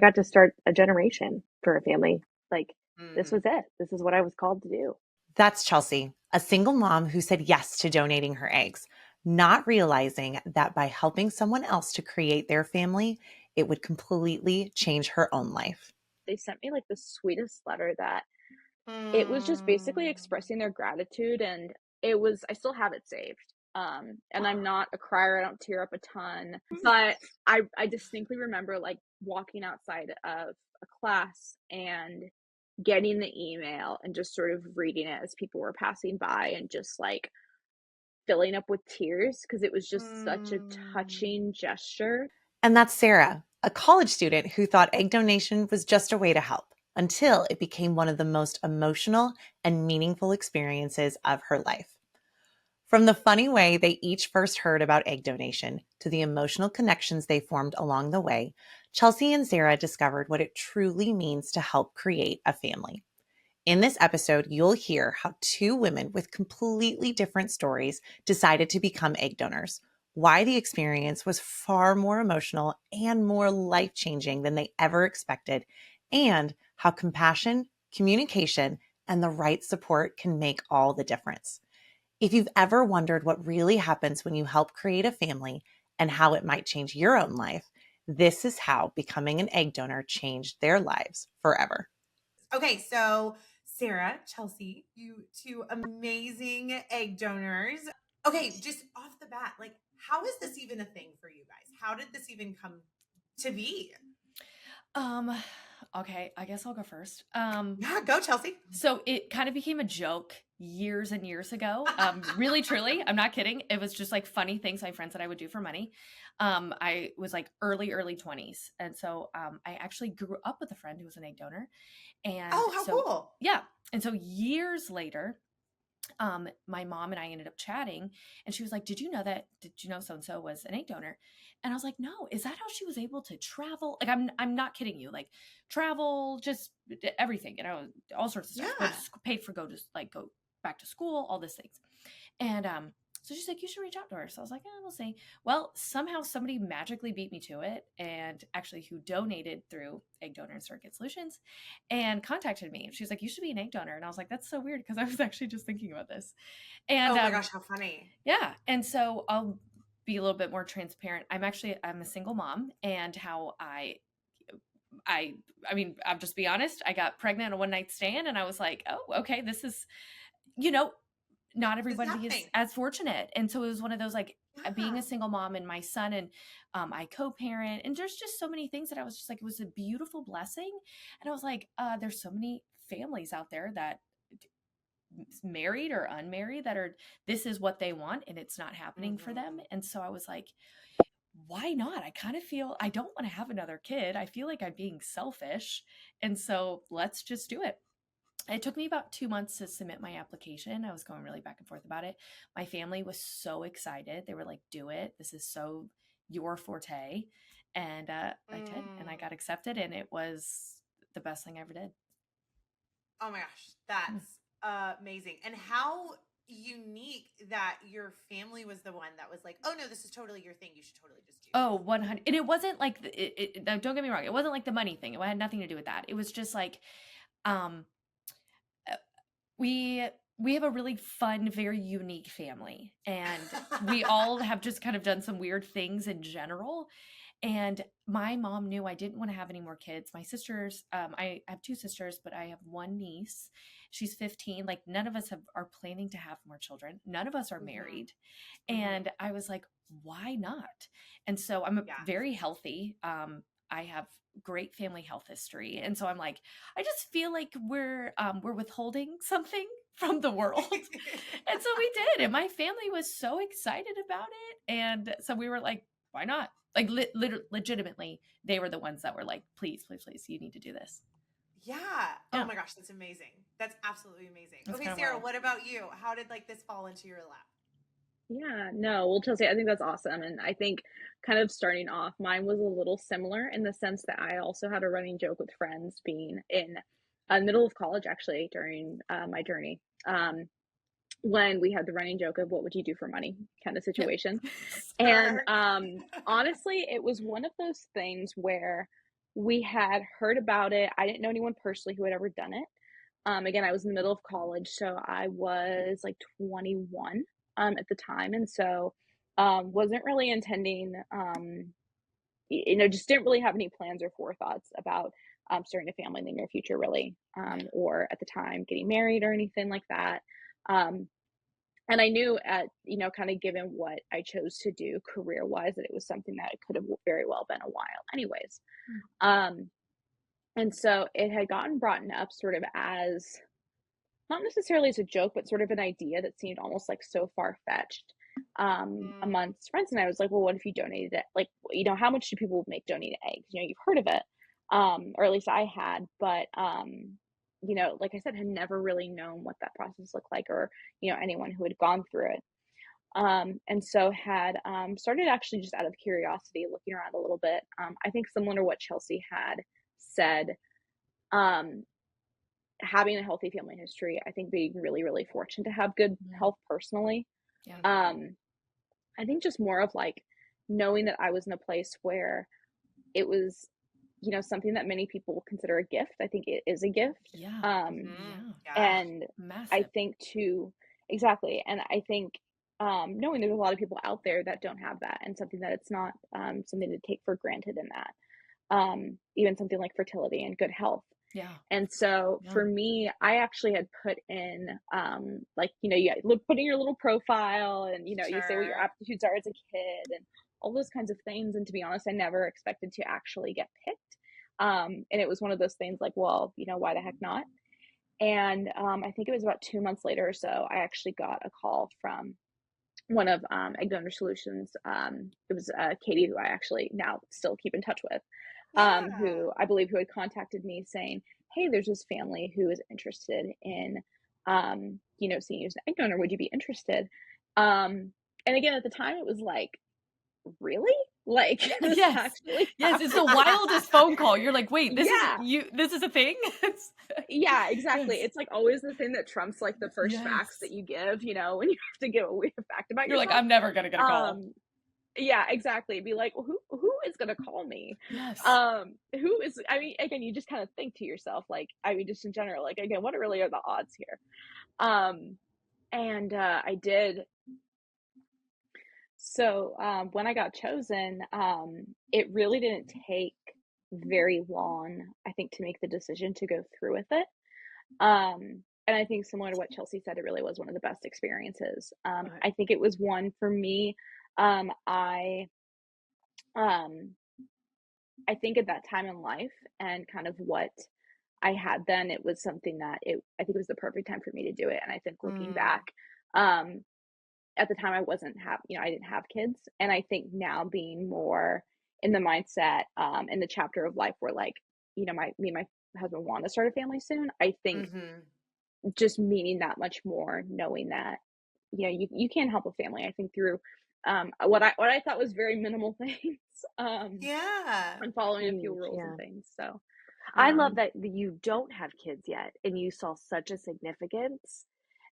got to start a generation for a family. Like, this Mm. was it. This is what I was called to do. That's Chelsea, a single mom who said yes to donating her eggs, not realizing that by helping someone else to create their family, it would completely change her own life. They sent me like the sweetest letter that it was just basically Mm. expressing their gratitude, and it was, I still have it saved. And I'm not a crier, I don't tear up a ton, but I distinctly remember like walking outside of a class and getting the email and just sort of reading it as people were passing by and just like filling up with tears because it was just such a Mm. touching gesture. And that's Sarah, a college student who thought egg donation was just a way to help until it became one of the most emotional and meaningful experiences of her life. From the funny way they each first heard about egg donation to the emotional connections they formed along the way, Chelsea and Sara discovered what it truly means to help create a family. In this episode, you'll hear how two women with completely different stories decided to become egg donors, why the experience was far more emotional and more life changing than they ever expected, and how compassion, communication, and the right support can make all the difference. If you've ever wondered what really happens when you help create a family and how it might change your own life, this is how becoming an egg donor changed their lives forever. Okay, so Sarah, Chelsea, you two amazing egg donors. Okay, just off the bat, like, how is this even a thing for you guys? How did this even come to be? Um, okay, I guess I'll go first. Yeah, go, Chelsea. So it kind of became a joke years and years ago. Really, truly, I'm not kidding. It was just like funny things my friends said I would do for money. I was like early 20s. And so I actually grew up with a friend who was an egg donor. And Oh, how so, cool. yeah. And so years later, my mom and I ended up chatting, and she was like, did you know so and so was an egg donor?" And I was like, "No, is that how she was able to travel?" Like, I'm not kidding you. Like, travel, just everything, all sorts of stuff. Go to Yeah. paid for go back to school, all these things. And so she's like, "You should reach out to her." So I was like, "Yeah, we'll see." Well, somehow somebody magically beat me to it, and actually who donated through Egg Donor and Circuit Solutions and contacted me. She's like, "You should be an egg donor." And I was like, "That's so weird," because I was actually just thinking about this. And Oh my gosh, how funny. yeah, and so I'll be a little bit more transparent. I'm a single mom, and how I I mean, I'll just be honest, I got pregnant on a one night stand, and I was like, "Oh, okay, this is, you know, not It's everybody is happening. as fortunate." And so it was one of those like being a Yeah. single mom and my son, and I co-parent, and there's just so many things that I was just like, it was a beautiful blessing. And I was like, there's so many families out there that married or unmarried that are, this is what they want and it's not happening for them. Mhm. And so I was like, why not? I kind of feel I don't want to have another kid. I feel like I'm being selfish. And so let's just do it. It took me about 2 months to submit my application. I was going really back and forth about it. My family was so excited. They were like, do it. This is so your forte. And I did. And I Mm. got accepted. And it was the best thing I ever did. Oh my gosh, Yeah. that's amazing. And how unique that your family was the one that was like, "Oh no, this is totally your thing. You should totally just do Oh, this." 100. And it wasn't like, don't get me wrong. It wasn't like the money thing. It had nothing to do with that. It was just like, um, uh, we we have a really fun, very unique family, and we all have just kind of done some weird things in general. And my mom knew I didn't want to have any more kids. My sisters, I have two sisters, but I have one niece. She's 15. Like, none of us are planning to have more children. None of us are Mhm. married. Mhm. And I was like, why not? And so I'm Yeah. very healthy. I have great family health history. And so I'm like, I just feel like we're withholding something from the world. And so we did. And my family was so excited about it. And so we were like, why not? Like, legitimately, they were the ones that were like, please, please, please, you need to do this. Yeah. Oh Yeah, my gosh, that's amazing. That's absolutely amazing. that's Okay, kind of Sarah, wild. what about you? How did like this fall into your lap? Yeah, no, well, Chelsea, I think that's awesome. And I think kind of starting off, mine was a little similar in the sense that I also had a running joke with friends being in middle of college, actually, during my journey. When we had the running joke of what would you do for money kind of Yep. situation. And Sure. honestly, it was one of those things where we had heard about it. I didn't know anyone personally who had ever done it. Again, I was in the middle of college, so I was like 21 at the time, and so wasn't really intending, just didn't really have any plans or forethoughts about starting a family in the near future, really, Right. or at the time getting married or anything like that. Um, and I knew kind of given what I chose to do career wise, that it was something that it could have very well been a while, anyways. Mm. Um, and so it had gotten brought up sort of as not necessarily as a joke, but sort of an idea that seemed almost like so far fetched amongst friends. And I was like, well, what if you donated it? Like, how much do people make donating eggs? You've heard of it, or at least I had, but like I said, had never really known what that process looked like, or anyone who had gone through it. And so had started actually just out of curiosity, looking around a little bit. I think similar to what Chelsea had said, um, having a healthy family history, I think being really, really fortunate to have good health personally. Yeah. I think just more of like knowing that I was in a place where it was, something that many people consider a gift. I think it is a gift. Yeah. Yeah. And I Massive. think exactly. And I think knowing there's a lot of people out there that don't have that, and something that it's not something to take for granted in that. Even something like fertility and good health. Yeah. And so Yeah. for me, I actually had put in, you put in your little profile, and, you say what your Sure. aptitudes are as a kid and all those kinds of things. And to be honest, I never expected to actually get picked. And it was one of those things like, well, why the heck not? And I think it was about 2 months later or so, I actually got a call from one of Egg Donor Solutions. It was Katie, who I actually now still keep in touch with, Yeah. who I believe who had contacted me saying, hey, there's this family who is interested in, seeing you as an egg donor. Would you be interested? And again, at the time, it was like, really? Like, this Yes. actually Yes. It's the happened? wildest phone call. You're like, wait, this is Yeah. you. This is a thing. Yeah, exactly. Yes. It's like always the thing that trumps like the first facts that Yes. you give, when you have to give a weird fact about You're like, yourself. I'm never gonna get a call. Yeah, exactly. Be like, well, who is gonna call me? Yes. Who is? I mean, again, you just kind of think to yourself, like, I mean, just in general, like, again, what really are the odds here? And I did. So when I got chosen, it really didn't take very long, I think, to make the decision to go through with it. And I think similar to what Chelsea said, it really was one of the best experiences. Okay. I think it was one for me. I um I think at that time in life and kind of what I had then, it was something that I think it was the perfect time for me to do it. And I think looking back, um, at the time I wasn't I didn't have kids. And I think now being more in the mindset, in the chapter of life where like, me and my husband want to start a family soon. I think just meaning that much more, knowing that, you can help a family, I think, through what I thought was very minimal things. Yeah. And following a few Huge, rules and yeah. things. So, I love um, that you don't have kids yet and you saw such a significance.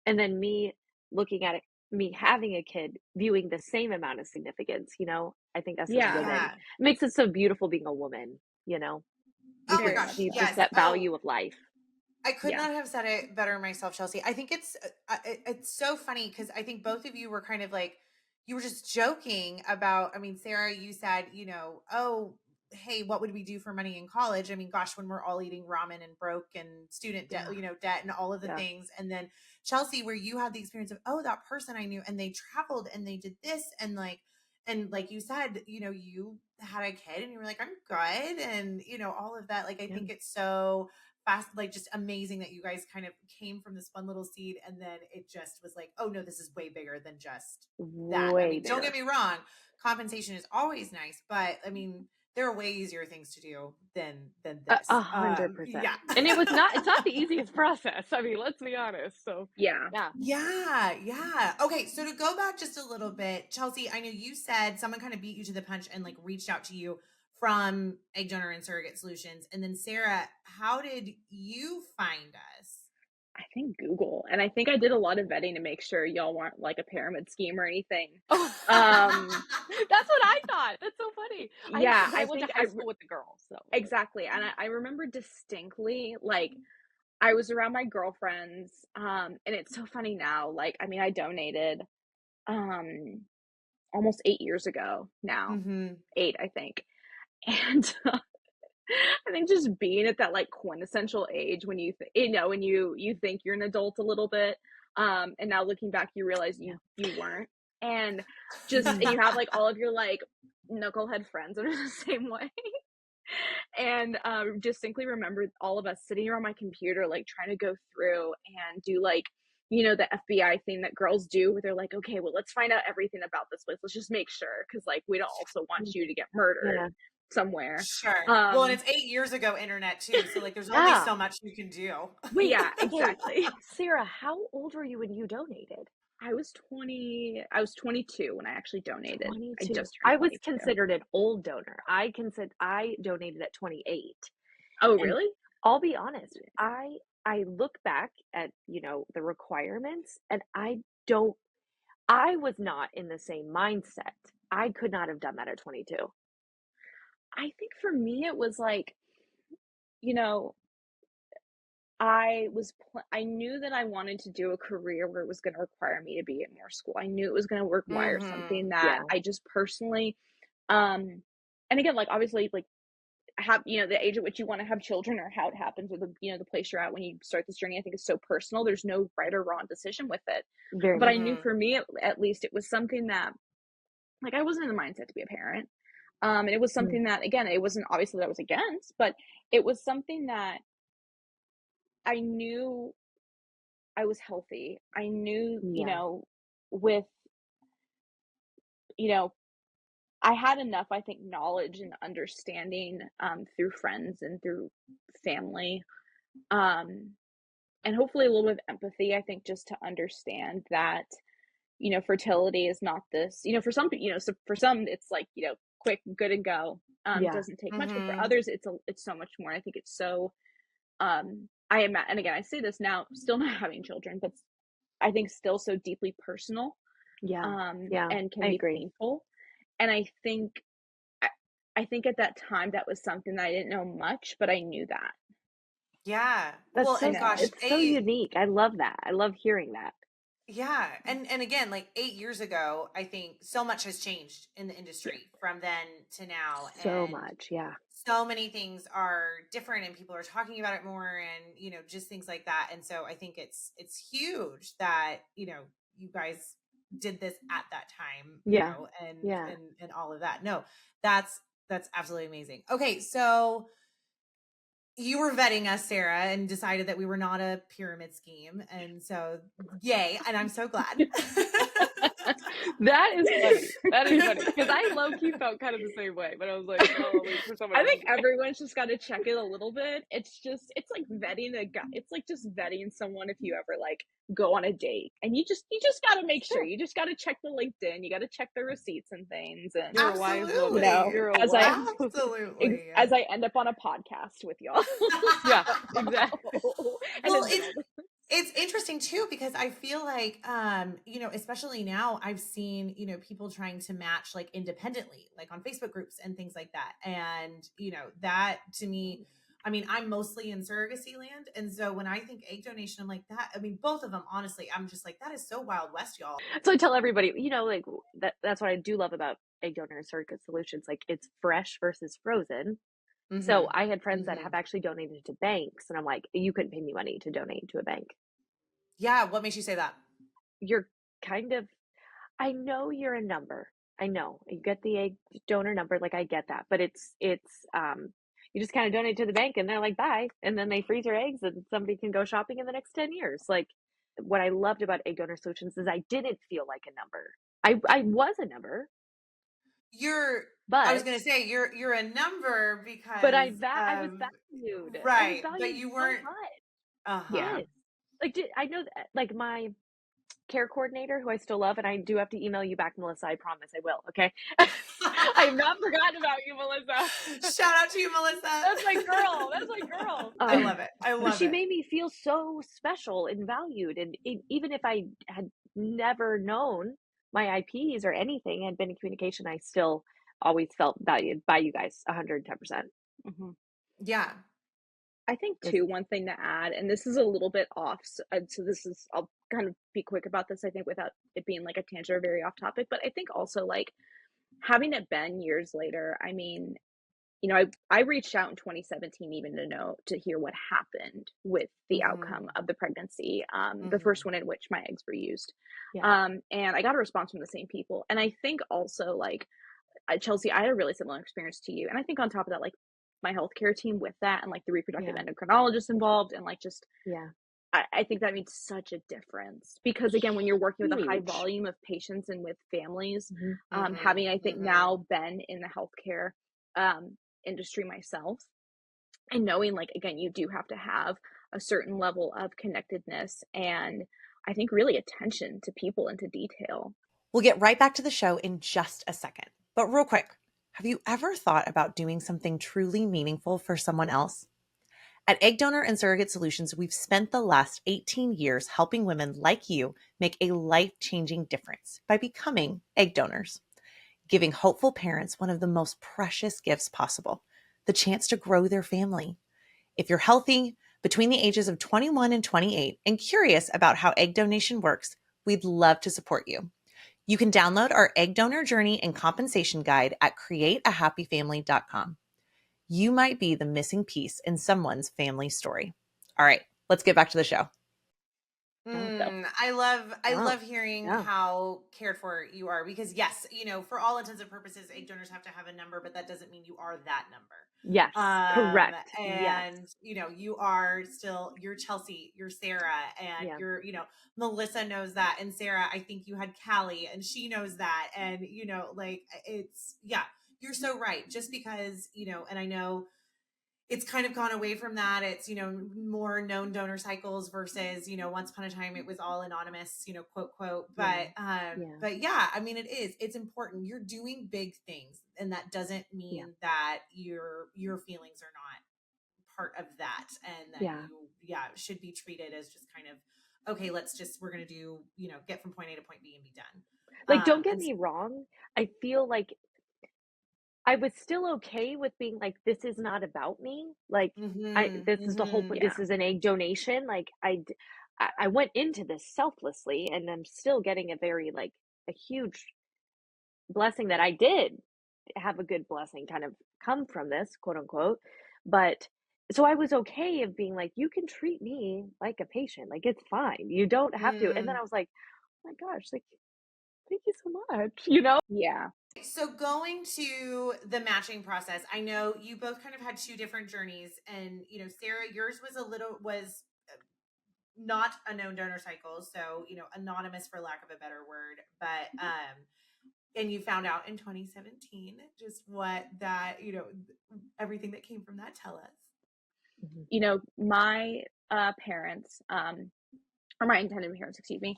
And then me looking at it, me having a kid, viewing the same amount of significance, I think us as yeah, women, Yeah. it makes it so beautiful being a woman, we Oh my can very gosh. much see so. just Yes. that Oh, value of life. I could Yeah, not have said it better myself, Chelsea. I think it's so funny because I think both of you were kind of like you were just joking about. I mean, Sarah, you said, oh, hey, what would we do for money in college? I mean, gosh, when we're all eating ramen and broke and student debt, Yeah. debt and all of the Yeah. things. And then Chelsea, where you had the experience of, oh, that person I knew and they traveled and they did this and like you said, you had a kid and you were like, I'm good, and all of that. Like, I Yeah. think it's so fast, like just amazing that you guys kind of came from this fun little seed and then it just was like, oh no, this is way bigger than just that. I Way mean, don't bigger. get me wrong, compensation is always nice, but I mean, there are way easier things to do than this. 100%. Yeah. And it's not the easiest process. I mean, let's be honest. So yeah. yeah. Yeah. Okay, so to go back just a little bit, Chelsea, I know you said someone kind of beat you to the punch and like reached out to you from Egg Donor and Surrogate Solutions. And then Sarah, how did you find us? I think Google, and I think I did a lot of vetting to make sure y'all weren't like a pyramid scheme or anything. Oh, Um, that's what I thought. That's so funny. yeah, But I went to high school with the girls, so exactly, and I remember distinctly, like, I was around my girlfriends, and it's so funny now, like, I mean, I donated, um, almost 8 years ago now, Mm-hmm. 8, I think, and I think just being at that, like, quintessential age when when you think you're an adult a little bit, and now looking back, you realize yeah. you weren't, and and you have, like, all of your, like, knucklehead friends that are the same way, and, distinctly remember all of us sitting around my computer, like, trying to go through and do, like, the FBI thing that girls do where they're like, "Okay, well, let's find out everything about this place. Let's just make sure, because like, we don't also want you to get murdered Yeah. somewhere." Sure. Well, and Um it's 8 years ago internet too, so like there's only Yeah. so much you can do. Wait, Yeah, okay. exactly. Sarah, how old were you when you donated? I was 22 when I actually donated. I 22. just turned I was 22. considered an old donor. I donated at 28. Oh, And really? I'll be honest, I look back at, the requirements and I was not in the same mindset. I could not have done that at 22. I think for me, it was like, you know, I knew that I wanted to do a career where it was gonna require me to be in more school. I knew it was gonna require Mm-hmm. something that Yeah. I just personally, um and again, like, obviously, like, have the age at which you wanna have children or how it happens or the place you're at when you start this journey, I think is so personal. There's no right or wrong decision with it. Very But much I knew Mm-hmm. for me, at least, it was something that, like, I wasn't in the mindset to be a parent. And it was so. something that, again, it wasn't obviously that I was against, but it was something that I knew I was healthy. I knew, Yeah. with, you know, I had enough, I think, knowledge and understanding, through friends and through family, um, and hopefully a little bit of empathy, I think, just to understand that, fertility is not this, for some, so for some, it's like, quick, good and go. Yeah. Doesn't take much, but for Mm-hmm. others, it's so much more. I think it's so, I am, and again, I say this now, still not having children, but I think still so deeply personal, Yeah. Yeah. and I can be agree. painful. And I, I think at that time that was something that I didn't know much, but I knew that, Yeah. That's Well, so and gosh, it's so unique. I love that. I love hearing that. yeah, and again, like 8 years ago, I think so much has changed in the yeah, industry from then to now, So and much. Yeah. so many things are different, and people are talking about it more, and just things like that. And so I think it's huge that you guys did this at that time, Yeah. and Yeah. and all of that. No, that's absolutely amazing. Okay, so you were vetting us, Sarah, and decided that we were not a pyramid scheme. And so, yay. And I'm so glad. That is funny. That is funny because I low key felt kind of the same way, but I was like, oh, I'll wait for someone I else to think say. everyone's just got to check it a little bit. It's like vetting a guy. It's like just vetting someone if you ever, like, go on a date, and you just got to make sure. Sure. You just got to check the LinkedIn. You got to check the receipts and things. And You're a wise woman. You're a as I wise woman. Absolutely. as I end up on a podcast with y'all. Yeah, exactly. And Well, in the middle. it's interesting too, because I feel like especially now, I've seen people trying to match like independently, like on Facebook groups and things like that. And that to me, I mean, I'm mostly in surrogacy land, and so when I think egg donation, I'm like, that, I mean, both of them, honestly, I'm just like, that is so Wild West, y'all. So I tell everybody, like that's what I do love about egg donor and surrogate solutions. Like it's fresh versus frozen. So I had friends that have actually donated to banks, and I'm like, you couldn't pay me money to donate to a bank. Yeah, what makes you say that? You're kind of, I know you're a number. I know you get the egg donor number, like I get that, but it's you just kind of donate to the bank, and they're like, bye, and then they freeze your eggs, and somebody can go shopping in the next 10 years. Like what I loved about egg donor solutions is I didn't feel like a number. I was a number, I was but gonna say you're a number but because I was valued. I was right, but valued you so weren't. much. Uh-huh. Yeah. Yes. Like I know that like my care coordinator who I still love, and I do have to email you back, Melissa. I promise I will. Okay. I have not forgotten about you, Melissa. Shout out to you, Melissa. That's my girl. That's my girl. I love it. I But love she it. made me feel so special and valued. And even if I had never known my IPs or anything, had been in communication, I still always felt valued by you guys 110%. Mm-hmm. Yeah. I think too, one thing to add, and this is a little bit off, so this is, I'll kind of be quick about this, I think, without it being like a tangent or very off topic, but I think also like having it been years later, I mean, you know, I reached out in 2017 even to hear what happened with the outcome of the pregnancy, the first one in which my eggs were used. Yeah. And I got a response from the same people. And I think also like Chelsea, I had a really similar experience to you. And I think on top of that, like my healthcare team with that and like the reproductive endocrinologist involved and like just Yeah. I think that made such a difference because again, when you're working with a high Huge. volume of patients and with families, Mm-hmm. having I think now been in the healthcare industry myself and knowing like again, you do have to have a certain level of connectedness and I think really attention to people and to detail. We'll get right back to the show in just a second. But real quick, have you ever thought about doing something truly meaningful for someone else? At Egg Donor and Surrogate Solutions, we've spent the last 18 years helping women like you make a life-changing difference by becoming egg donors, giving hopeful parents one of the most precious gifts possible, the chance to grow their family. If you're healthy, between the ages of 21 and 28, and curious about how egg donation works, we'd love to support you. You can download our egg donor journey and compensation guide at createahappyfamily.com. You might be the missing piece in someone's family story. All right, let's get back to the show. I love hearing how cared for you are because yes, you know, for all intents and purposes, egg donors have to have a number, but that doesn't mean you are that number. Yes, correct. And you know, you're Chelsea, you're Sara, and you're, you know, Melissa knows that, and Sara, I think you had Callie, and she knows that, and you know, like you're so right. Just because, you know, and I know it's kind of gone away from that. It's, you know, more known donor cycles versus, you know, once upon a time it was all anonymous, you know, quote. But yeah, I mean, it's important. You're doing big things, and that doesn't mean that your feelings are not part of that, and that you should be treated as just kind of, okay, we're going to do, you know, get from point A to point B and be done. Like, don't get me wrong. I feel like I was still okay with being like, this is not about me. Like, this is the whole point. This is an egg donation. Like, I went into this selflessly, and I'm still getting a huge blessing that I did have a good blessing kind of come from this, quote unquote. But so I was okay of being like, you can treat me like a patient. Like, it's fine. You don't have to. And then I was like, oh my gosh, like, thank you so much, you know? Yeah. So going to the matching process, I know you both kind of had two different journeys, and you know, Sara, yours was not a known donor cycle, so you know, anonymous for lack of a better word, but and you found out in 2017 just what that, you know, everything that came from that. Tell us. You know, my parents, or my intended parents, excuse me,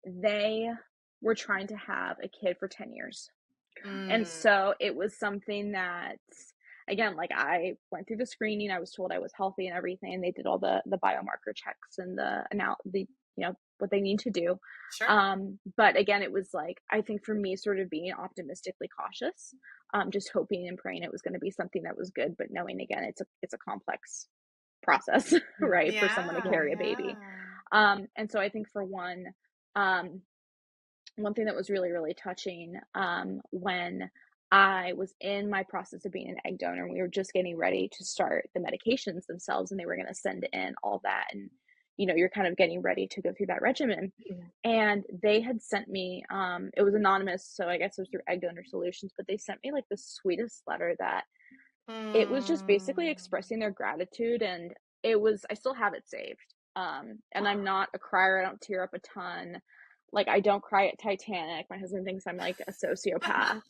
they were trying to have a kid for 10 years. And so it was something that, again, like I went through the screening, I was told I was healthy and everything, and they did all the biomarker checks and the you know, what they need to do. Sure. But again, it was like, I think for me, sort of being optimistically cautious, just hoping and praying it was going to be something that was good, but knowing again, it's a complex process, right? For someone to carry a baby. And so I think for one thing that was really, really touching, when I was in my process of being an egg donor, and we were just getting ready to start the medications themselves, and they were going to send in all that. And, you know, you're kind of getting ready to go through that regimen. And they had sent me, it was anonymous, so I guess it was through Egg Donor Solutions, but they sent me like the sweetest letter that it was just basically expressing their gratitude. And I still have it saved. And I'm not a crier. I don't tear up a ton. Like, I don't cry at Titanic. My husband thinks I'm like a sociopath.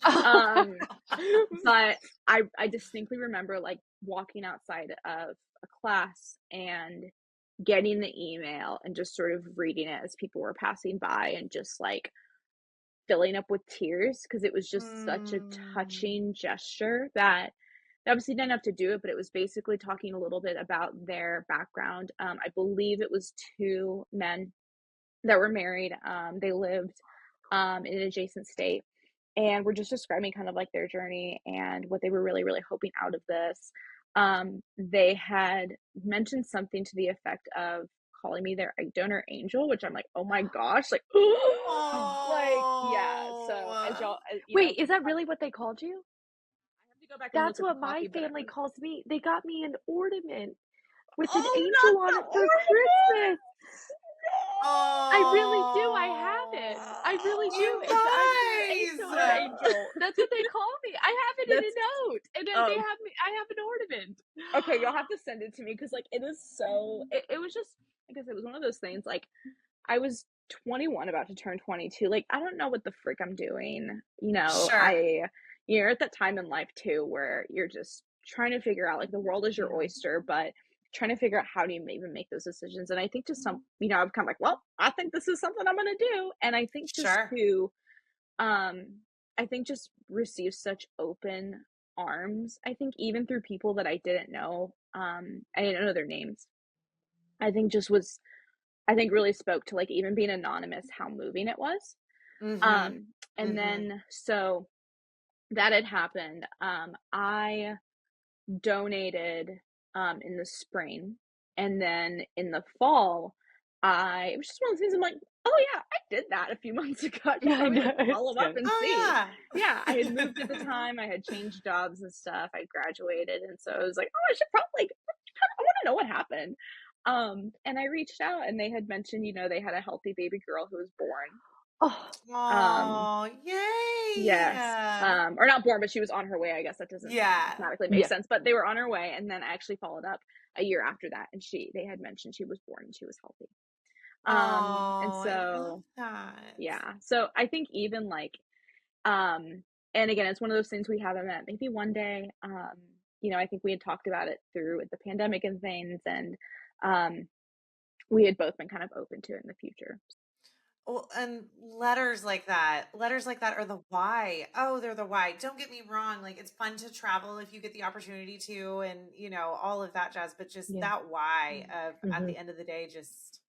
But I distinctly remember like walking outside of a class and getting the email and just sort of reading it as people were passing by and just like filling up with tears because it was just such a Mm. touching gesture that they obviously didn't have to do it, but it was basically talking a little bit about their background. I believe it was two men that were married. They lived in an adjacent state and were just describing kind of like their journey and what they were really, really hoping out of this. They had mentioned something to the effect of calling me their egg donor angel, which I'm like, oh my gosh, like, like, yeah. So as Oh. y'all, Wait, is that really what they called you? I have to go back and look That's at the what my copy, but family calls me. They got me an ornament with an Oh, angel not on the it for ornament. Christmas. I really do. I have it. I really Oh, do. you It's I'm their egg donor guys. angel. That's what they call me. I have it in that's a note, and then they oh have me. I have an ornament. okay. You'll have to send it to me because like it is so. It was just I guess it was one of those things. Like I was 21, about to turn 22. Like I don't know what the frick I'm doing. Sure. You're at that time in life too where you're just trying to figure out like the world is your Yeah. oyster, but trying to figure out how do you even make those decisions. And I think just I've kind of like, well, I think this is something I'm gonna do. And I think just Sure. to um I think just receive such open arms. I think even through people that I didn't know, I didn't know their names. I think just was I think really spoke to like even being anonymous, how moving it was. Mm-hmm. Um, and Mm-hmm. then so that had happened. I donated in the spring, and then in the fall, it was just one of those things. I'm like, oh yeah, I did that a few months ago. I should I probably know. like It's follow up good. and see. Oh Yeah, I had moved at the yeah. time. I had changed jobs and stuff. I graduated, and so I was like, oh, I should probably like, I want to know what happened. And I reached out, and they had mentioned, they had a healthy baby girl who was born. Oh, Um, Oh, yay. yes. Or not born, but she was on her way. I guess that doesn't Yeah. mathematically make yeah. sense, but they were on her way. And then I actually followed up a year after that, and they had mentioned she was born and she was healthy. And Oh, I love so, that. yeah. So I think even like, um, and again, it's one of those things we haven't met. Maybe one day, I think we had talked about it through the pandemic and things, and um, we had both been kind of open to it in the future. Well, and letters like that are the why. Oh, they're the why. Don't get me wrong. Like it's fun to travel if you get the opportunity to, and all of that jazz, but just Yeah. that why of at Mm-hmm. the end of the day, just,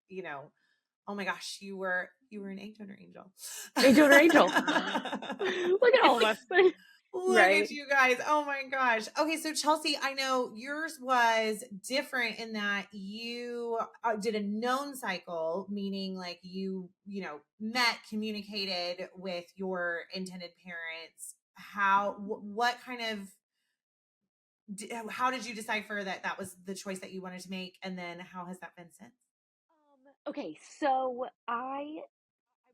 oh my gosh, you were an egg donor angel. Egg donor angel. Look at all of us. Look at Right. you guys. Oh my gosh. Okay, so Chelsea, I know yours was different in that you did a known cycle, meaning like met, communicated with your intended parents. What kind of, how did you decipher that that was the choice that you wanted to make? And then how has that been since? Okay, so I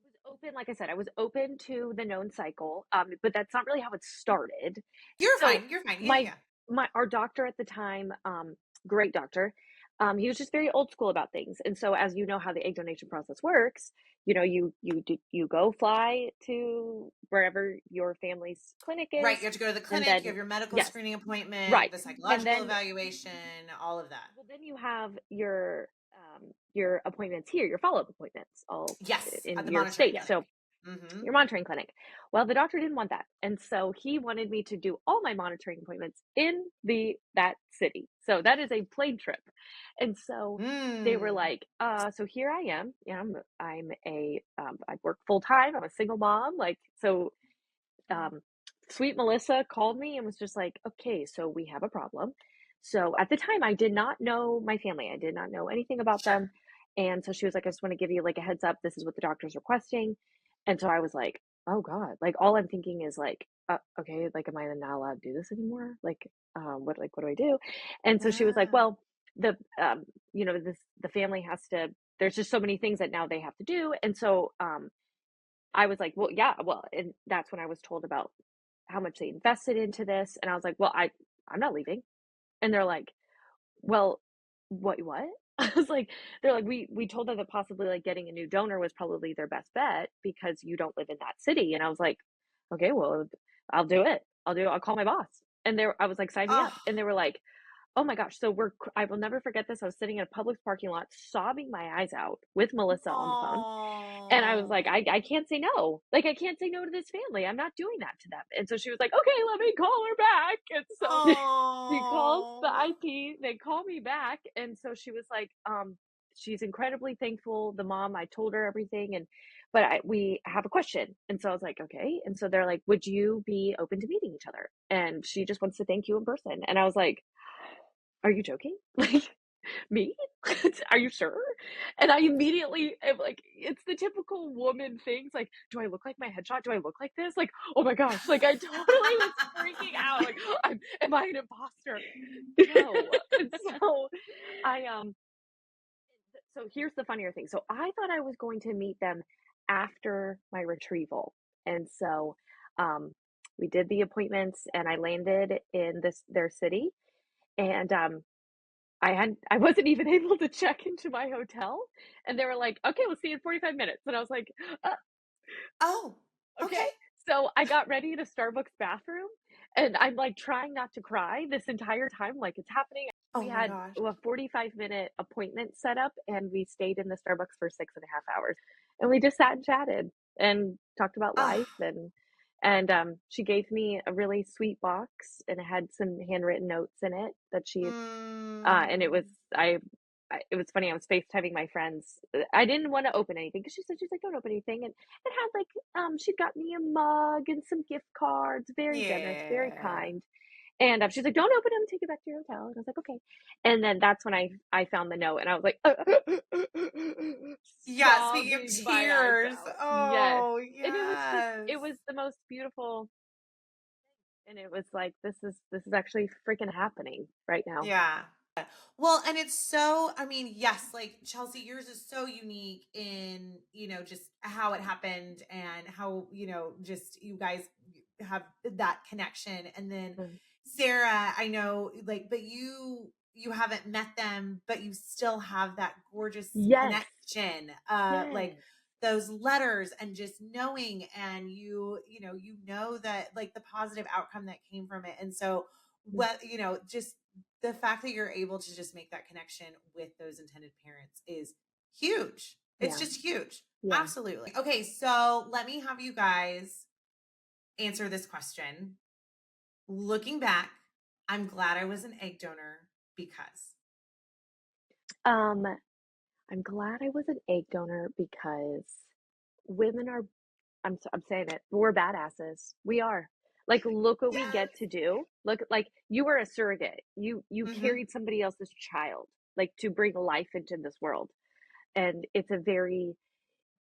was open, like I said, I was open to the known cycle, but that's not really how it started. You're So fine. You're fine. Yeah, my yeah. our doctor at the time, great doctor, he was just very old school about things. And so as you know how the egg donation process works, you go fly to wherever your family's clinic Right. is, You have to go to the and clinic, you then have your medical yes, screening appointment, right. the And psychological then evaluation, all of that. well then you have your appointments here, your follow-up appointments all Yes, at in the your monitoring state. clinic. So Mm-hmm. your monitoring clinic. Well, the doctor didn't want that. And so he wanted me to do all my monitoring appointments in that city. So that is a plane trip. And so they were Mm. like, so here I am. Yeah, I work full time. I'm a single mom. Like, so um, sweet Melissa called me and was just like, okay, so we have a problem. So at the time, I did not know my family. I did not know anything about Sure. them. And so she was like, I just want to give you like a heads up. This is what the doctor's requesting. And so I was like, oh God, like all I'm thinking is like, okay, like, am I not allowed to do this anymore? What do I do? And so she was like, Yeah. well, the family has to, there's just so many things that now they have to do. And so, I was like, well, yeah, well, and that's when I was told about how much they invested into this. And I was like, well, I'm not leaving. And they're like, well, what? I was like, they're like, we told them that possibly like getting a new donor was probably their best bet because you don't live in that city. And I was like, okay, well, I'll do it. I'll call my boss. And I was like, sign me up. Oh, And they were like, oh my gosh. So I will never forget this. I was sitting in a Publix parking lot, sobbing my eyes out with Melissa on the phone. And I was like, Oh. I can't say no. Like, I can't say no to this family. I'm not doing that to them. And so she was like, okay, let me call her back. And so she calls the Oh. IP. They call me back. And so she was like, she's incredibly thankful. The mom, I told her everything. But we have a question. And so I was like, okay. And so they're like, would you be open to meeting each other? And she just wants to thank you in person. And I was like, are you joking? Like, me? Are you sure? And I immediately am like, it's the typical woman things like, do I look like my headshot? Do I look like this? Like, oh my gosh, like I totally was freaking out. Like, am I an imposter? No. And so I so here's the funnier thing. So I thought I was going to meet them after my retrieval. And so we did the appointments and I landed in their city and I wasn't even able to check into my hotel, and they were like, "Okay, we'll see you in 45 minutes." And I was like, Oh, "Okay." okay. So I got ready in a Starbucks bathroom, and I'm like trying not to cry this entire time, like it's happening. Oh We my had gosh. a 45-minute appointment set up, and we stayed in the Starbucks for 6.5 hours, and we just sat and chatted and talked about Oh. life and she gave me a really sweet box and it had some handwritten notes in it that she and it was Mm. it was funny. I was FaceTiming my friends. I didn't want to open anything because she's like, don't open anything. And it had like she got me a mug and some gift cards. Very generous, very Yeah. kind. And she's like, don't open them. Take it back to your hotel. And I was like, okay. And then that's when I found the note, and I was like, Yeah, speaking of sobbing my eyes tears. out. Yes. Oh, And yes. it was the most beautiful. And it was like, this is actually freaking happening right now. Yeah. Well, and it's so, I mean, yes, like Chelsea, yours is so unique in, just how it happened and how, just you guys have that connection. And then Mm. Sarah, I know like, but you haven't met them, but you still have that gorgeous Yes. connection. Like Yes. those letters and just knowing and you know that like the positive outcome that came from it. And so what, just the fact that you're able to just make that connection with those intended parents is huge. It's Yeah. just huge. Yeah. Absolutely. Okay, so let me have you guys answer this question. Looking back, I'm glad I was an egg donor because. Um, I'm glad I was an egg donor because women are, I'm saying it, we're badasses. We are. Like, look what we Yes. get to do. Look, like you were a surrogate. You Mm-hmm. carried somebody else's child, like to bring life into this world. And it's a very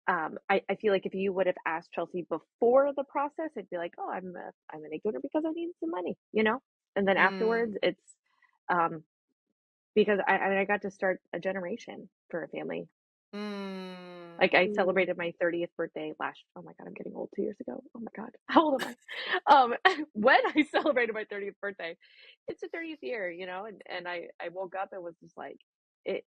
I feel like if you would have asked Chelsea before the process, it'd be like, oh, I'm an egg donor because I needed some money, you know? And then Mm. afterwards it's um because I got to start a generation for a family. Mm. Like I Ooh. celebrated my 30th birthday oh my God, I'm getting old 2 years ago. Oh my God. How old am I? When I celebrated my 30th birthday, it's the 30th year, you know, and I woke up and was just like it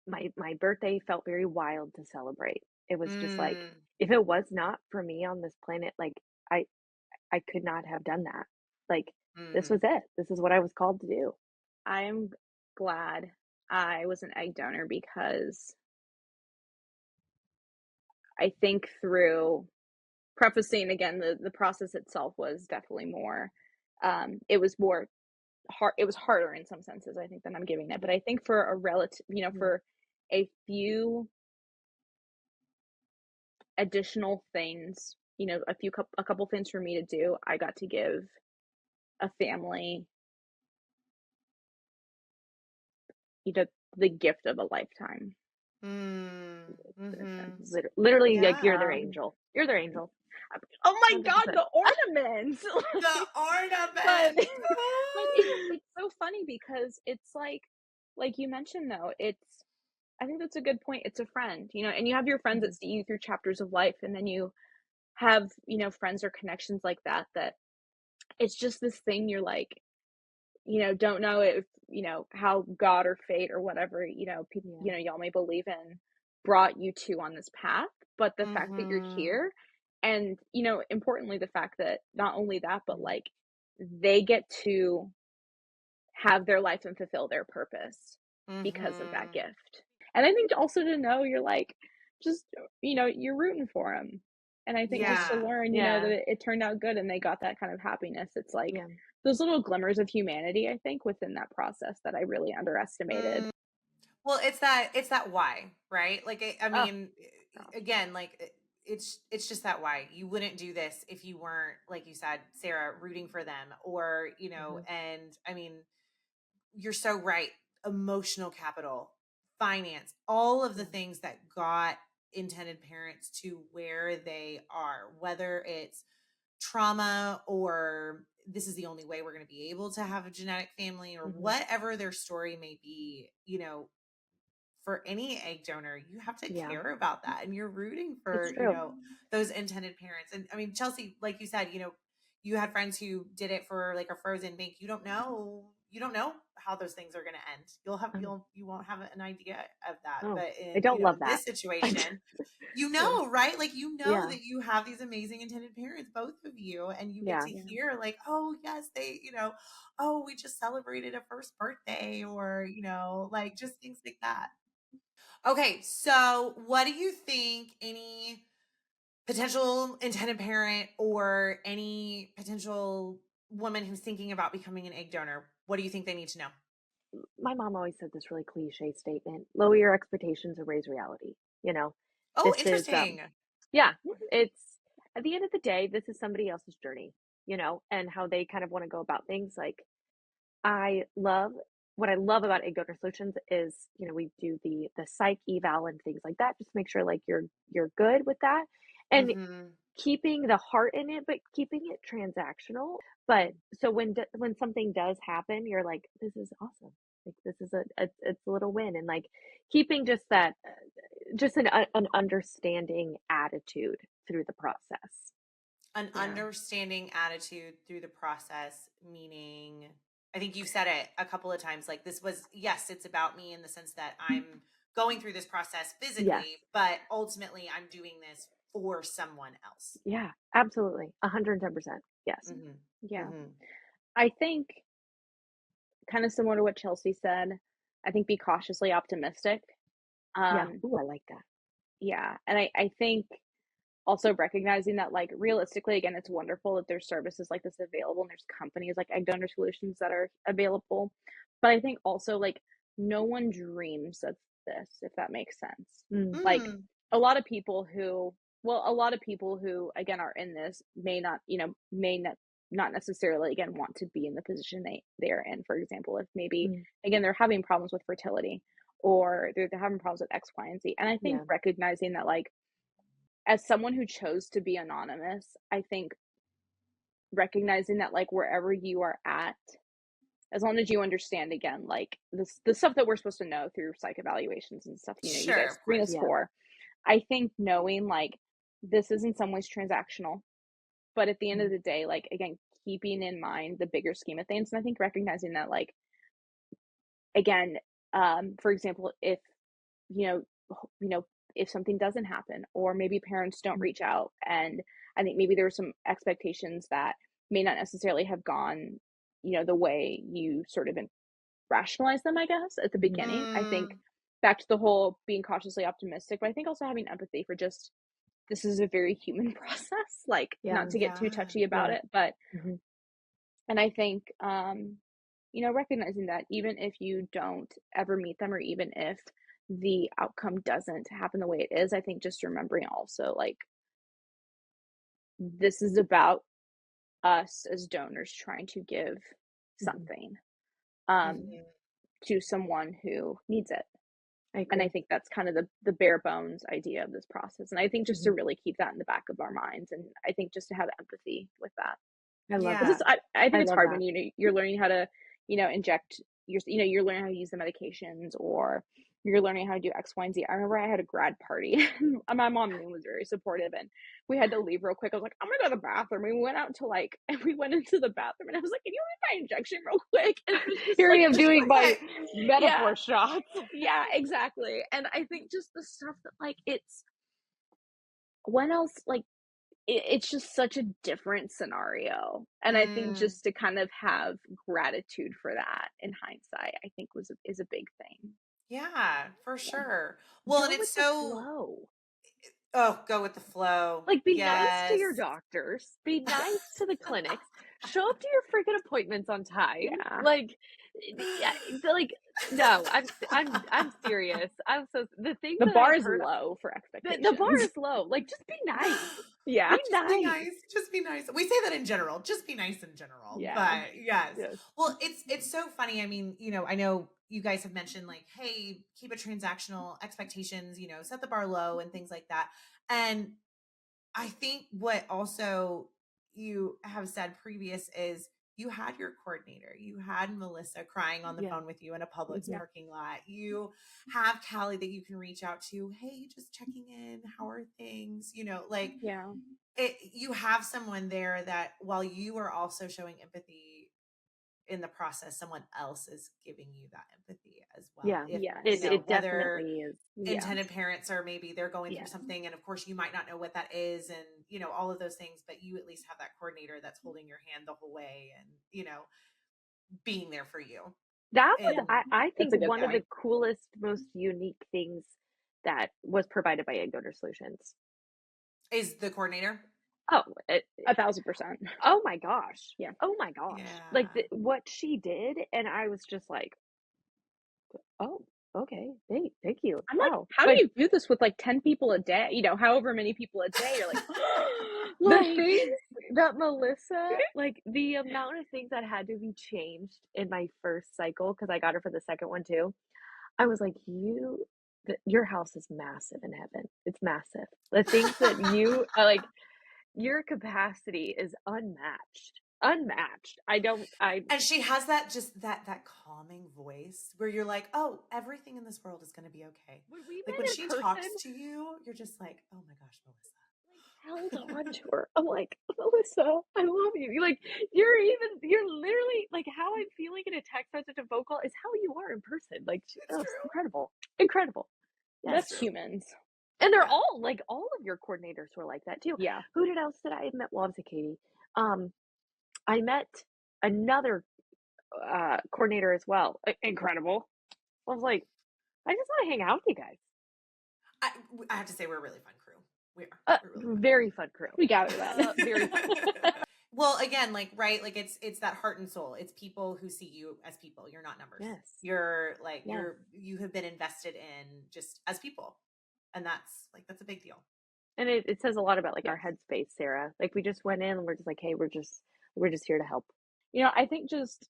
my birthday felt very wild to celebrate. It was just like Mm. if it was not for me on this planet, like I I could not have done that. Like this Mm. was it. This is what I was called to do. I am glad I was an egg donor because I think through prefacing again, the process itself was definitely more, it was more it was harder in some senses, I think, than I'm giving it. But I think for a relative, Yeah. for a few additional things, a couple things for me to do, I got to give a family, you know, the gift of a lifetime. Mm. In a sense, Mm-hmm. Literally, like you're their Yeah. angel. You're their angel. Oh my God, 100%. the ornaments! The But ornament. but it's so funny because it's like you mentioned though, I think that's a good point. It's a friend, and you have your friends that Mhm. see you through chapters of life, and then you have, friends or connections like that it's just this thing you're like, don't know if, how God or fate or whatever, people, Yeah. y'all may believe in brought you to on this path, but the fact that you're Mm-hmm. here and, importantly, the fact that not only that, but Mhm. like they get to have their life and fulfill their purpose because of that Mhm. gift. And I think also to know you're like, just, you're rooting for them. And I think just to Yeah. learn, Yeah. that it turned out good and they got that kind of happiness. It's like Yeah. those little glimmers of humanity, I think, within that process that I really underestimated. Well, it's that why, right? Like I Oh, mean, gosh. again, like it's just that why. You wouldn't do this if you weren't, like you said, Sarah, rooting for them, or Mhm. and I mean, you're so right. Emotional capital, finance, all of the Yeah. things that got intended parents to where they are, whether it's trauma or this is the only way we're going to be able to have a genetic family or Mhm. whatever their story may be, for any egg donor, you have to Yeah. care about that. And you're rooting It's for, true. those intended parents. And I mean, Chelsea, like you said, you had friends who did it for like a frozen bank. You don't know how those things are going to end. Um, You won't have an idea of that. oh, But I in, don't love in that. this situation, Yeah. right? Like, Yeah. that you have these amazing intended parents, both of you, and you get Yeah. to hear like, oh yes, oh, we just celebrated a first birthday, or, like just things like that. Okay, so what do you think any potential intended parent or any potential woman who's thinking about becoming an egg donor, what do you think they need to know? My mom always said this really cliche statement: lower your expectations and raise reality. You know, Oh, this is interesting. yeah, it's at the end of the day, this is somebody else's journey, and how they kind of want to go about things. Like, I love what I love about Egg Donor Solutions is, we do the psych eval and things like that, just to make sure like you're good with that. And Mhm. keeping the heart in it, but keeping it transactional. But so when something does happen, you're like, this is awesome. Like, this is it's a little win, and like keeping just that, just an understanding attitude through the process. An Yeah. understanding attitude through the process, meaning, I think you've said it a couple of times, like, this was, yes, it's about me in the sense that I'm going through this process Yes. physically, but ultimately I'm doing this for someone else. Yeah. Absolutely. 110%. Yes. Mhm. Yeah. Mhm. I think kind of similar to what Chelsea said, I think be cautiously optimistic. Yeah. Um, Ooh, I like that. yeah. And I think also recognizing that, like, realistically, again, it's wonderful that there's services like this available and there's companies like Egg Donor Solutions that are available. But I think also, like, no one dreams of this, if that makes sense. Mm, Like, Mm. a lot of people who, again, are in this may not, not necessarily, again, want to be in the position they are in. For example, if maybe, mm, again, they're having problems with fertility or they're having problems with X, Y, and Z. And I think yeah. recognizing that, like, as someone who chose to be anonymous, I think recognizing that, like, wherever you are at, as long as you understand, again, like, the stuff that we're supposed to know through psych evaluations and stuff, you Sure, guys of screen us course. Yeah. for, I think knowing, like, this is in some ways transactional, but at the end of Mm, the day, like, again, keeping in mind the bigger scheme of things. And I think recognizing that, like, again, for example, if you know, you know, if something doesn't happen, or maybe parents don't mm, reach out, and I think maybe there were some expectations that may not necessarily have gone, the way you sort of rationalize them, I guess, at the mhm. beginning. I think Mm. back to the whole being cautiously optimistic, but I think also having empathy for just this is a very human process, like, Yeah. not to get too Yeah. touchy about Yeah. it, but Mhm. and I think recognizing that even if you don't ever meet them, or even if the outcome doesn't happen the way it is, I think just remembering also, like, this is about us as donors trying to give Mhm. something um Mhm. to someone who needs it. I And I agree. think that's kind of the bare bones idea of this process. And I think just to Mhm. really keep that in the back of our minds, and I think just to have empathy with that. I love Because Yeah. that. I think I it's love hard when that. you're learning how to, inject you're learning how to use the medications, or you're learning how to do X, Y, and Z. I remember I had a grad party. And my mom was very supportive, and we had to leave real quick. I was like, I'm gonna go to the bathroom. We went out to, like, and we went into the bathroom, and I was like, can you read my injection real quick? And it was just Here I like, am doing my yeah, metaphor shots. yeah, exactly. And I think just the stuff that, like, it's when else, like, it's just such a different scenario. And I think Mm, just to kind of have gratitude for that in hindsight, I think is a big thing. yeah, for Yeah. sure. Well, and Go it's with the so, flow. oh, go with the flow. Like, be nice to your Yes. doctors, be nice to the clinics, show up to your freaking appointments on time. Yeah. Like, yeah, like, no, I'm serious. I'm so the things The that bar I've is heard, low for the bar expectations. is low. Like, just be nice. Yeah. Be Just be nice. nice. Just be nice. We say that in general. Just be nice in general. Yeah. But yes. Yes. Well, it's so funny. I mean, I know you guys have mentioned like, hey, keep it transactional, expectations, set the bar low and things like that. And I think what also you have said previous is you had your coordinator, you had Melissa crying on the Yeah. phone with you in a Publix Yeah. parking lot. You have Callie that you can reach out to. Hey, just checking in. How are things? Like Yeah. you have someone there that while you are also showing empathy in the process, someone else is giving you that empathy as well. Yeah. If, Yes. It whether definitely is. Yeah. intended parents or maybe they're going through Yes. something and of course you might not know what that is and all of those things, but you at least have that coordinator that's holding your hand the whole way and being there for you. That was, And I That's think, a good one of the point. coolest, most unique things that was provided by Egg Donor Solutions. is the coordinator. Oh, 1,000%. oh my gosh. Yeah. Oh my gosh. Like Yeah. what she did, and I was just like, oh, okay. Thank you. I'm like, Wow. how do Like, you do this with like 10 people a day? However many people a day. You're like, the like, things that Melissa, like the amount of things that had to be changed in my first cycle, because I got her for the second one too. I was like, your house is massive in heaven. It's massive. The things that you are like, your capacity is unmatched. Unmatched. And she has that just that calming voice where you're like, oh, everything in this world is going to be okay. When we Like met when in she person, talks to you, you're just like, oh my gosh, Melissa. held on to her. I'm like, Melissa, I love you. You're literally like how I'm feeling in a text message and phone call is how you are in person. Like, It's it's true. incredible. Incredible. Yes. that's humans. And they're Yeah. all like, all of your coordinators were like that too. Yeah. Who did else did I met? Well, obviously Katie. I met another coordinator as well. Incredible. I was like, I just want to hang out with you guys. I have to say we're a really fun crew. We are. We're a really fun Very fun crew. We gather that. Very fun. Well, again, like, right, like it's that heart and soul. It's people who see you as people. You're not numbers. Yes. You're like Yes. you have been invested in just as people. And that's a big deal. And it says a lot about like our Yes. headspace, Sarah. Like we just went in and we're just like, hey, we're just here to help. I think just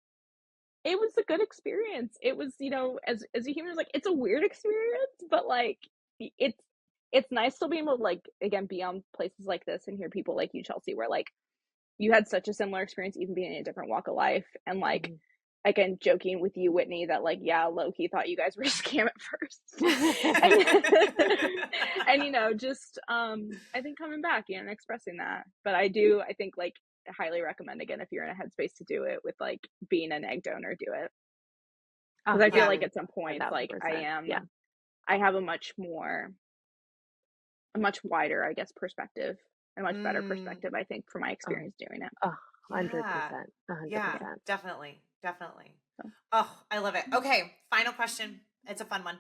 it was a good experience. It was, as a human, like it's a weird experience, but like it's nice to be able to like again be on places like this and hear people like you, Chelsea, where like you had such a similar experience, even being in a different walk of life, and like again joking with you, Whitney, that like low-key thought you guys were a scam at first, and just I think coming back and expressing that, but I think like I highly recommend again if you're in a headspace to do it with like being an egg donor, do it, because I feel like at some points like 1000%. Yeah. I have a much wider, I guess, perspective, a much better Mm. perspective, I think, from my experience doing it. 100%. Yeah, 100%. definitely. Definitely. So. Oh, I love it. Okay, final question. It's a fun one.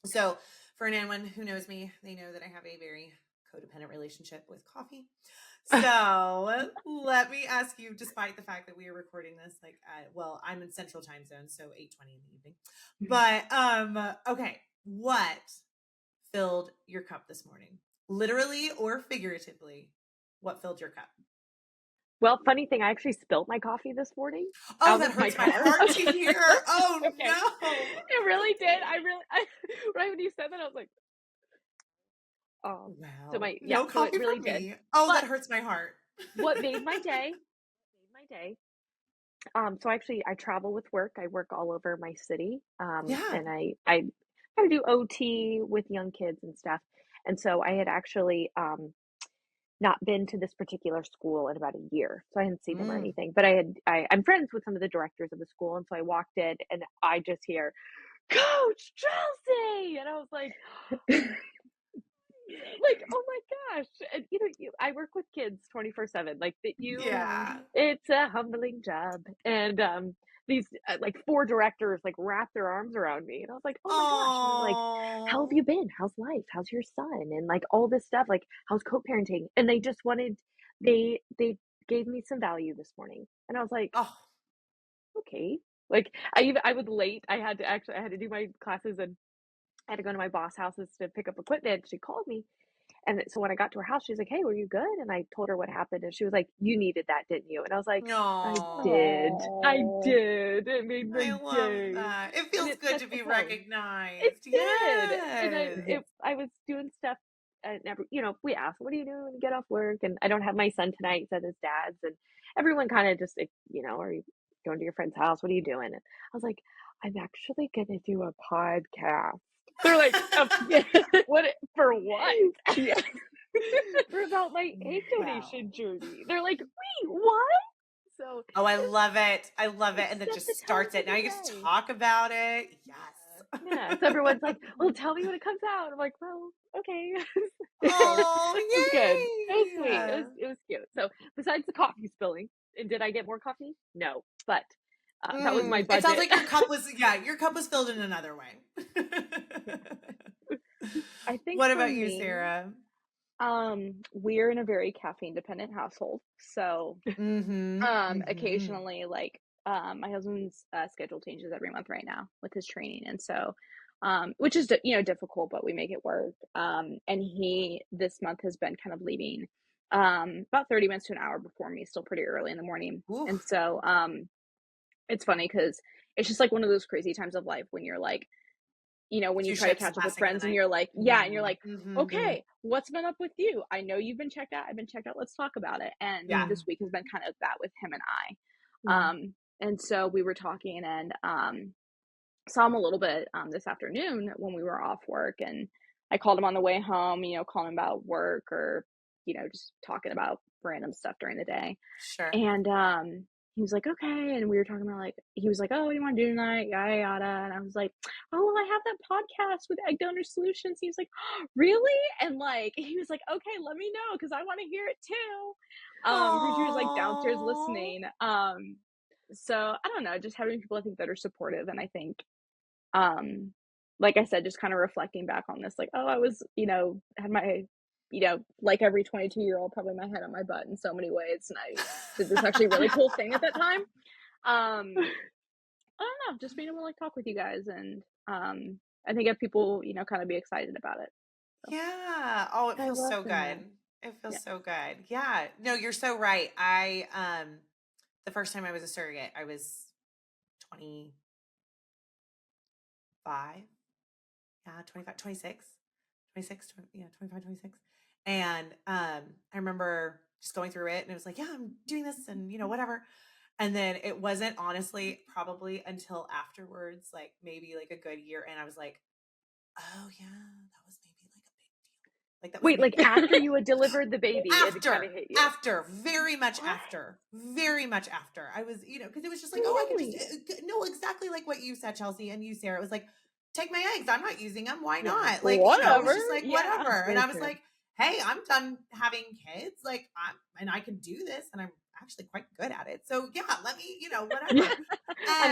So, for anyone who knows me, they know that I have a very codependent relationship with coffee. So, let me ask you, despite the fact that we are recording this like I'm in Central Time Zone, so 8:20 in the evening. But okay, what filled your cup this morning? Literally or figuratively, what filled your cup? Well, funny thing, I actually spilled my coffee this morning. Oh, that hurts my heart to hear. Oh, Okay. no. It really did. Right when you said that, I was like, oh. Wow. So no so coffee it really for did. me. Oh, But that hurts my heart. what made my day? So actually, I travel with work. I work all over my city. Yeah. And I kind of do OT with young kids and stuff. And so I had actually not been to this particular school in about a year, so I hadn't seen them or anything. But I'm friends with some of the directors of the school, and so I walked in and I just hear, Coach Chelsea, and I was like, Like, oh my gosh. And I work with kids 24/7. Like that Yeah. it's a humbling job. And these like 4 directors like wrapped their arms around me and I was like, "Oh my gosh." And they're like, "How have Oh. you been? How's life? How's your son?" And like all this stuff, like how's co-parenting? And they just wanted they gave me some value this morning. And I was like, Oh. "Okay." Like I was late. I had to do my classes and I had to go to my boss houses to pick up equipment. She called me. And so when I got to her house, she's like, "Hey, were you good?" And I told her what happened. And she was like, "You needed that, didn't you?" And I was like, "I did. No. I Oh, did. It made I my love day." that. It And feels it good set to the be tone. It recognized. did. And Yes. I was doing stuff. And we asked, "What are you doing when you get off work?" And I don't have my son tonight. He's at his dad's. And everyone kind of just, like, "Are you going to your friend's house? What are you doing?" And I was like, "I'm actually going to do a podcast." They're like, "What? For what?" yeah. For about my egg Wow. donation journey. They're like, "Wait, what?" So Oh, I love it. I love it. it And that set the just tone starts for it. Now the you get to day. talk about it. Yeah. Yes. So everyone's like, "Well, tell me when it comes out." I'm like, "Well, okay." So Oh, it was good. It was sweet. yay. It was cute. So besides the coffee spilling, and did I get more coffee? No, but that was my It sounds budget. like your cup was filled in another way. I think What for about you, me, Sarah? we're in a very caffeine dependent household. So, Mm-hmm. Mm-hmm. occasionally, like, my husband's schedule changes every month right now with his training, and so, which is difficult, but we make it work. And he this month has been kind of leaving, about 30 minutes to an hour before me, still pretty early in the morning, and Oof. so, it's funny because it's just like one of those crazy times of life when you're like, when you Two try to ships catch up with passing in the friends and night. you're like, yeah, and you're like, Mm-hmm. okay, what's been up with you? I know you've been checked out. I've been checked out. Let's talk about it. And Yeah. Mhm, this week has been kind of that with him and I. mhm. And so we were talking and saw him a little bit this afternoon when we were off work. And I called him on the way home, calling him about work or, just talking about random stuff during the day. Sure. And he was like, okay. And we were talking about like, he was like, oh, what do you want to do tonight? Yada yada. And I was like, oh, well, I have that podcast with Egg Donor Solutions. He was like, oh, really? And like, he was like, okay, let me know because I want to hear it too. Because he was like downstairs Oh. listening. So I don't know, just having people I think that are supportive, and I think, um, like I said, just kind of reflecting back on this, like, oh, I was, had my, like every 22-year-old, probably my head on my butt in so many ways. And I did this actually really cool thing at that time. I don't know, just being able to like talk with you guys and I think if people, kind of be excited about it. So Yeah. Oh, it I feels love so good. that. It feels yeah. so good. Yeah. No, you're so right. The first time I was a surrogate, I was 25. Yeah, 25, 26, 26, 20, yeah, 25, 26. And I remember just going through it and it was like, yeah, I'm doing this and whatever. And then it wasn't honestly probably until afterwards, like maybe like a good year. And I was like, oh yeah, that was maybe like a big deal. Like that was Wait, like maybe after you had delivered the baby, it kind of after, hit you. What? very much after. I was, because it was just like, oh, I could just Really? know exactly like what you said, Chelsea, and you, Sarah. It was like, take my eggs. I'm not using them. Why Yeah. not? Like, it was Whatever. just like Yeah. whatever. And Very I was true. like, hey, I'm done having kids. Like, and I can do this, and I'm actually quite good at it. So yeah, let me, Yeah. whatever. I'm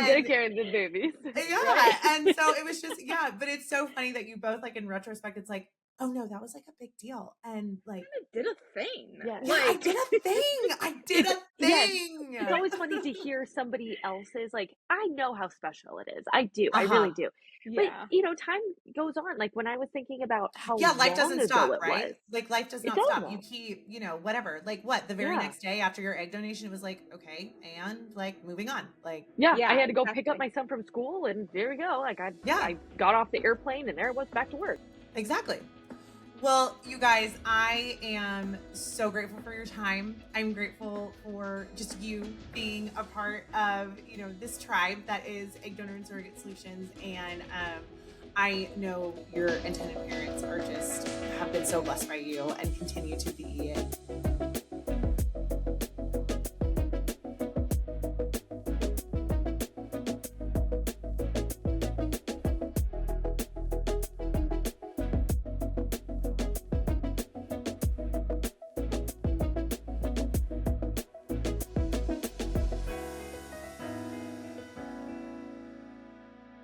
good at And carrying the babies. yeah, Right. and so it was just but it's so funny that you both like in retrospect, it's like, oh no, that was like a big deal, and like. I did a thing. Yes. Yeah, I Like, did a thing. I did It's a yeah, thing. it's always funny to hear somebody else's, like, I know how special it is. I do. I Uh-huh. really do. But, yeah. time goes on. Like when I was thinking about how Yeah, life long doesn't ago stop, it was, right? Like life does it not does stop. You not. keep, whatever. Like what? The very Yeah. next day after your egg donation, it was like, okay, and like moving on. Like, Yeah. I Yeah, had to go pick up exactly. my son from school and there we go. Like yeah, I got off the airplane and there it was back to work. exactly. Well, you guys, I am so grateful for your time. I'm grateful for just you being a part of, this tribe that is Egg Donor and Surrogate Solutions. And I know your intended parents have been so blessed by you and continue to be.